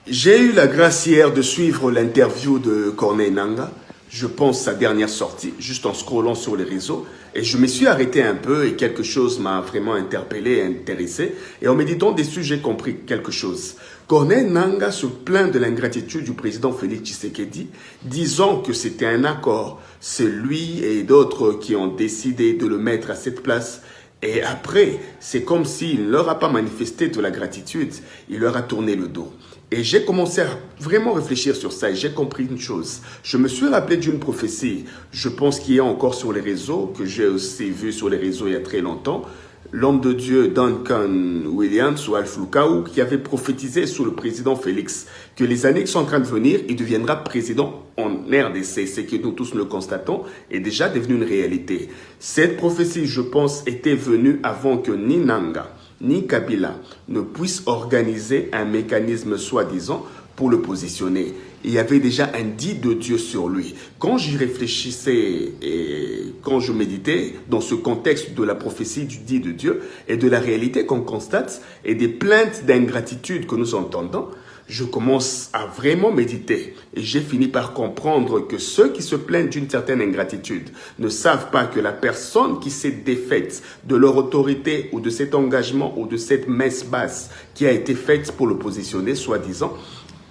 J'ai eu la grâce hier de suivre l'interview de Corneille Nangaa. Je pense sa dernière sortie, juste en scrollant sur les réseaux. Et je me suis arrêté un peu et quelque chose m'a vraiment interpellé et intéressé. Et en méditant dessus, j'ai compris quelque chose. Corneille Nangaa se plaint de l'ingratitude du président Félix Tshisekedi, disant que c'était un accord. C'est lui et d'autres qui ont décidé de le mettre à cette place. Et après, c'est comme s'il ne leur a pas manifesté de la gratitude, il leur a tourné le dos. Et j'ai commencé à vraiment réfléchir sur ça et j'ai compris une chose. Je me suis rappelé d'une prophétie, je pense qu'il y a encore sur les réseaux, que j'ai aussi vu sur les réseaux il y a très longtemps, l'homme de Dieu Duncan Williams ou Al-Floukaou qui avait prophétisé sur le président Félix que les années qui sont en train de venir, il deviendra président en RDC. C'est que nous tous le constatons est déjà devenu une réalité. Cette prophétie, je pense, était venue avant que ni Nangaa ni Kabila ne puissent organiser un mécanisme soi-disant pour le positionner. Il y avait déjà un dit de Dieu sur lui. Quand j'y réfléchissais et quand je méditais dans ce contexte de la prophétie du dit de Dieu et de la réalité qu'on constate et des plaintes d'ingratitude que nous entendons, je commence à vraiment méditer et j'ai fini par comprendre que ceux qui se plaignent d'une certaine ingratitude ne savent pas que la personne qui s'est défaite de leur autorité ou de cet engagement ou de cette messe basse qui a été faite pour le positionner, soi-disant,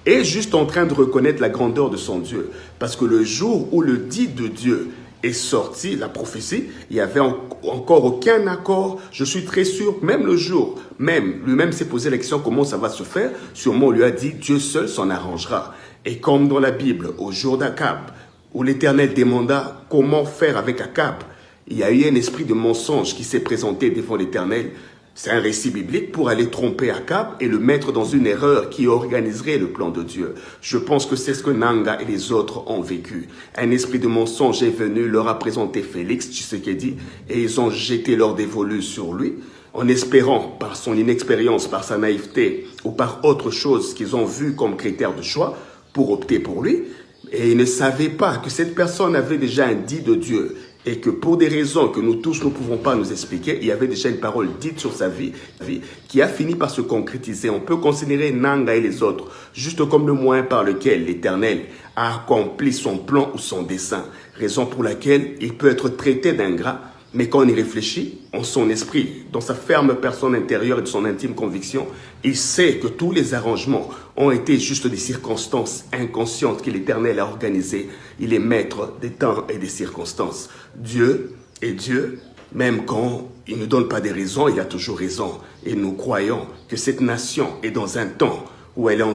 est juste en train de reconnaître la grandeur de son Dieu. Parce que le jour où le dit de Dieu est sorti, la prophétie, il n'y avait encore aucun accord. Je suis très sûr, même le jour, même lui-même s'est posé la question comment ça va se faire. Sûrement, on lui a dit, Dieu seul s'en arrangera. Et comme dans la Bible, au jour d'Akab, où l'Éternel demanda comment faire avec Akab, il y a eu un esprit de mensonge qui s'est présenté devant l'Éternel. C'est un récit biblique pour aller tromper Akab et le mettre dans une erreur qui organiserait le plan de Dieu. Je pense que c'est ce que Nangaa et les autres ont vécu. Un esprit de mensonge est venu, leur a présenté Félix Tshisekedi et ils ont jeté leur dévolu sur lui en espérant, par son inexpérience, par sa naïveté ou par autre chose qu'ils ont vu comme critère de choix pour opter pour lui. Et ils ne savaient pas que cette personne avait déjà un dit de Dieu et que pour des raisons que nous tous ne pouvons pas nous expliquer, il y avait déjà une parole dite sur sa vie qui a fini par se concrétiser. On peut considérer Nangaa et les autres juste comme le moyen par lequel l'Éternel a accompli son plan ou son dessein, raison pour laquelle il peut être traité d'ingrat. Mais quand on y réfléchit, en son esprit, dans sa ferme personne intérieure et de son intime conviction, il sait que tous les arrangements ont été juste des circonstances inconscientes que l'Éternel a organisées. Il est maître des temps et des circonstances. Dieu est Dieu, même quand il ne donne pas des raisons, il a toujours raison. Et nous croyons que cette nation est dans un temps où elle est en